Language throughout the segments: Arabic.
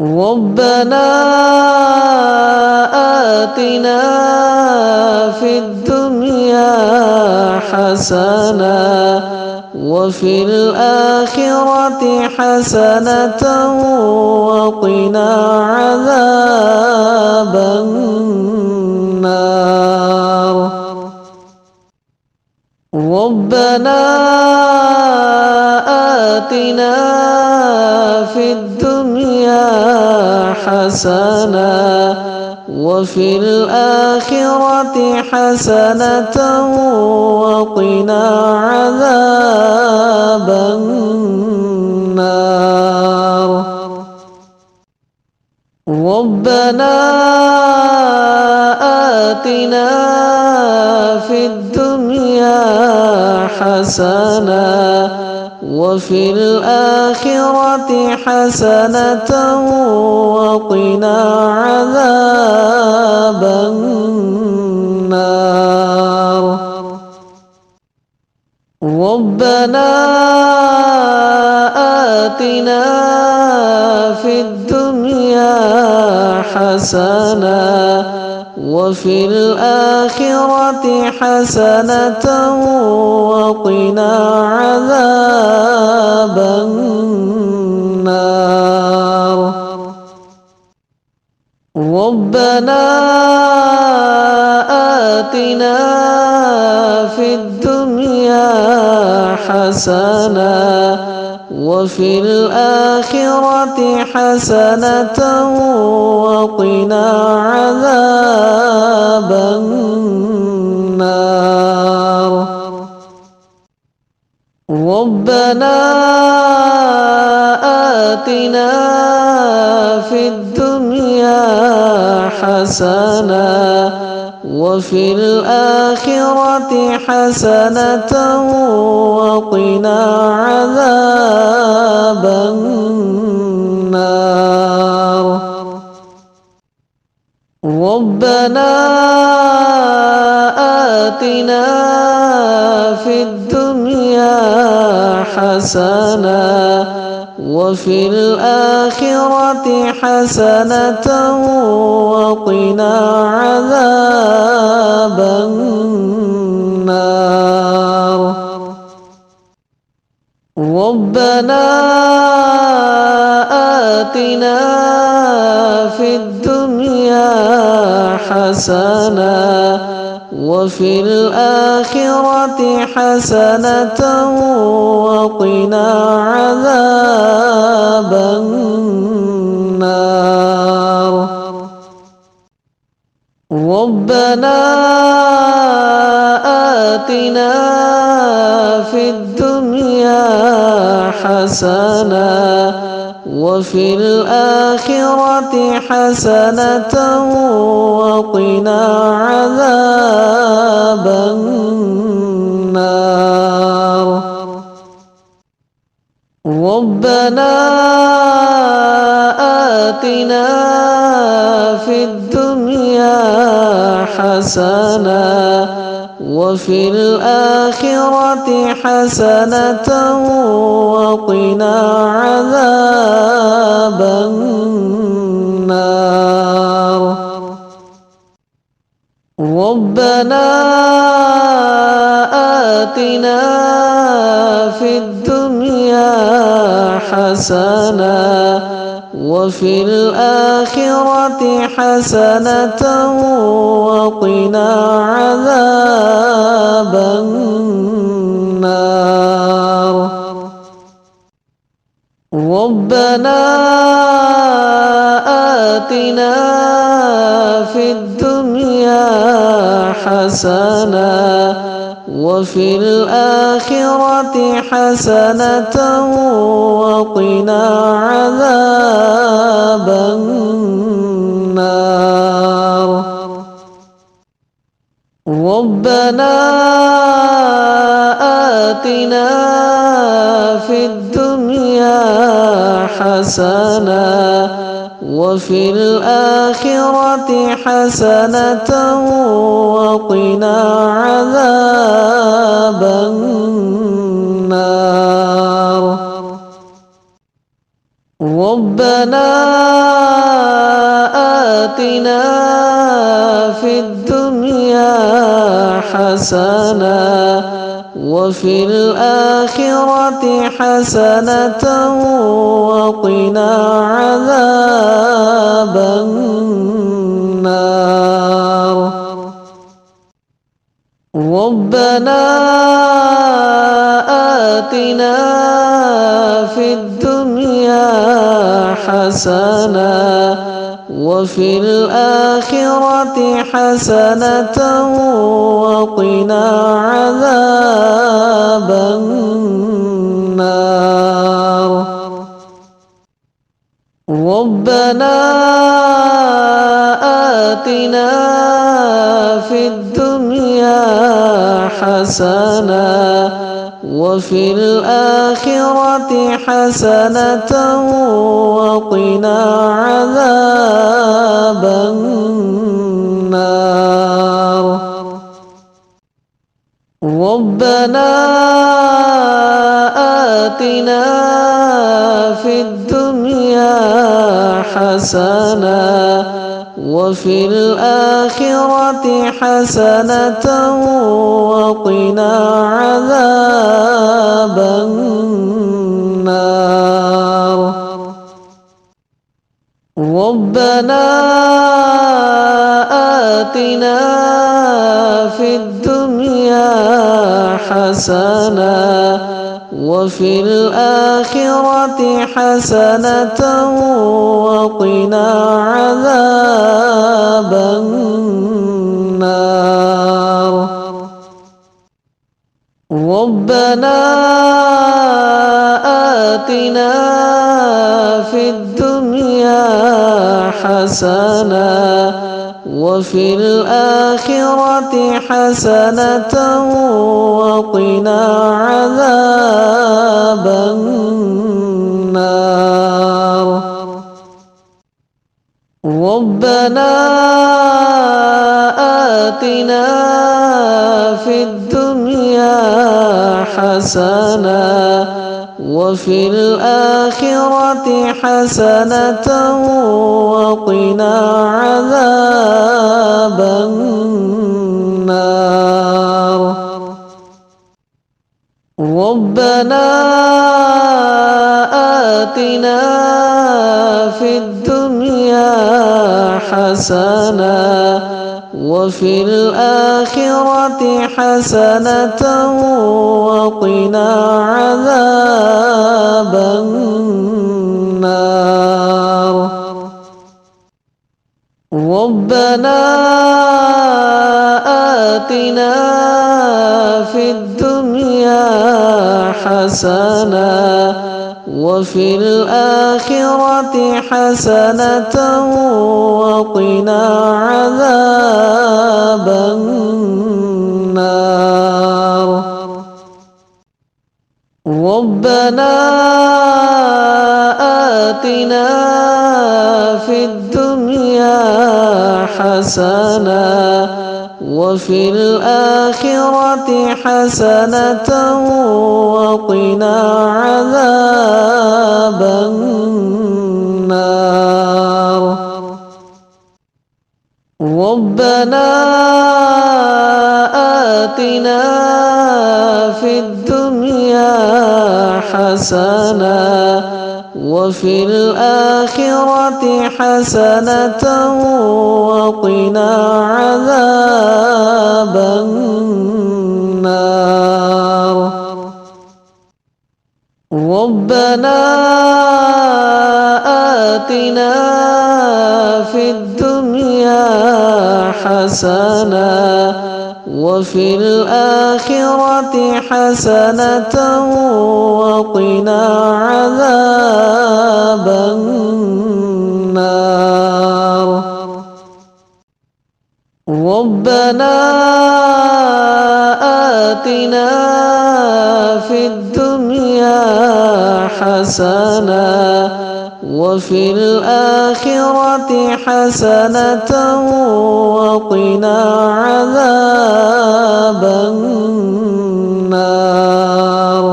ربنا آتنا في الدنيا حسنة وفي الآخرة حسنة وقنا عذاب النار ربنا آتنا في الدنيا حسنة وفي الآخرة حسنة وقنا عذاب النار ربنا آتنا في الدنيا حسنة وفي الآخرة حسنة وقنا عذاب النار ربنا آتنا في الدنيا حسنة وفي الآخرة حسنة وقنا عذاب النار ربنا آتنا في الدنيا حسنة وفي الآخرة حسنة وقنا عذاب النار ربنا آتنا في الدنيا حسنة وفي الآخرة حسنة وقنا عذاب النار ربنا آتنا في الدنيا حسنة وفي الآخرة حسنة وقنا عذاب النار ربنا آتنا في الدنيا حسنة وفي الآخرة حسنة وقنا عذاب النار ربنا آتنا في الدنيا حسنة وفي الآخرة حسنة وقنا عذاب النار ربنا آتنا في الدنيا حسنة وفي الآخرة حسنة وقنا عذاب النار ربنا آتنا في الدنيا حسنة وفي الآخرة حسنة وقنا عذاب النار ربنا آتنا في الدنيا حسنة وفي الآخرة حسنة وقنا عذاب النار ربنا آتنا في الدنيا حسنة وفي الآخرة حسنة وقنا عذاب النار ربنا آتنا في الدنيا حسنة وفي الآخرة حسنة وقنا عذاب النار ربنا آتنا في الدنيا حسنة وفي الآخرة حسنة وقنا عذاب النار ربنا آتنا في الدنيا حسنة وفي الآخرة حسنة وقنا عذاب النار ربنا آتنا في الدنيا حسنة وفي الآخرة حسنة وقنا عذاب النار ربنا آتنا في الدنيا حسنة وفي الآخرة حسنة وقنا عذاب النار ربنا آتنا في الدنيا حسنة وفي الآخرة حسنة وقنا عذاب النار ربنا آتنا في الدنيا حسنة وفي الآخرة حسنة وقنا عذاب النار ربنا آتنا في الدنيا حسنة وفي الآخرة حسنة وقنا عذاب النار ربنا آتنا في الدنيا حسنة وفي الآخرة حسنة وقنا عذاب النار ربنا آتنا في الدنيا حسنة وفي الآخرة حسنة وقنا عذاب النار ربنا آتنا في الدنيا حسنة وفي الآخرة حسنة وقنا عذاب النار ربنا آتنا في الدنيا حسنة وفي الآخرة حسنة وقنا عذاب النار ربنا آتنا في الدنيا حسنة وفي الآخرة حسنة وقنا عذاب النار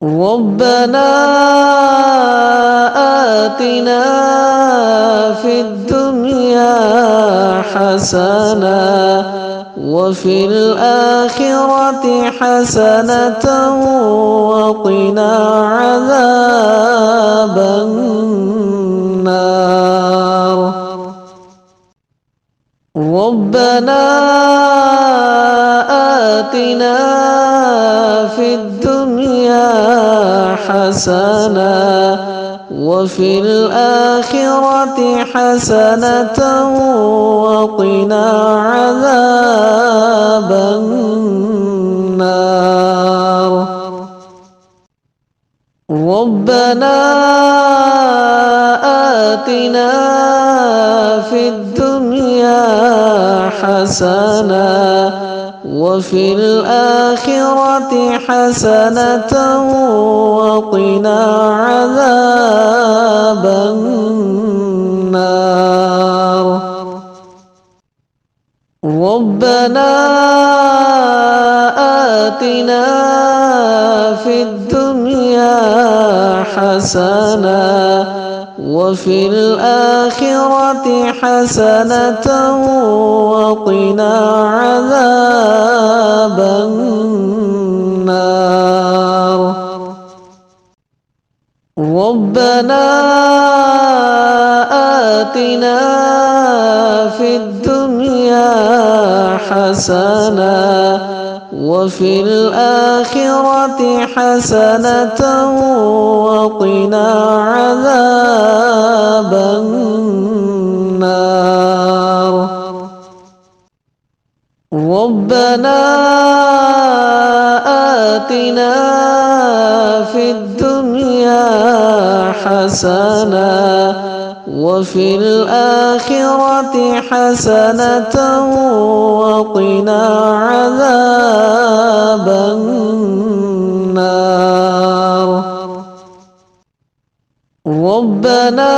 ربنا آتنا في الدنيا حسنة وفي الآخرة حسنة وقنا عذاب النار. ربنا آتنا في الدنيا حسنة وفي الآخرة حسنة وقنا عذاب النار. ربنا آتنا في الدنيا حسنة وفي الآخرة حسنة وقنا عذاب النار. ربنا آتنا في الدنيا حسنة وفي الآخرة حسنة وقنا عذاب النار. ربنا آتنا في الدنيا حسنة وفي الآخرة حسنة وقنا عذاب النار. ربنا آتنا في الدنيا حسنة وفي الآخرة حسنة وقنا عذاب النار. ربنا آتنا في الدنيا حسنة وفي الآخرة حسنة وقنا عذاب النار. ربنا آتنا في الدنيا حسنة وفي الآخرة حسنة وقنا عذاب النار. ربنا آتنا في الدنيا حسنة وفي الآخرة حسنة وقنا عذاب النار. ربنا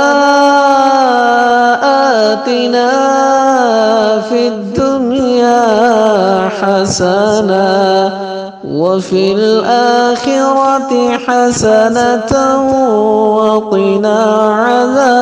آتنا في الدنيا حسنة وفي الآخرة حسنة وقنا عذاب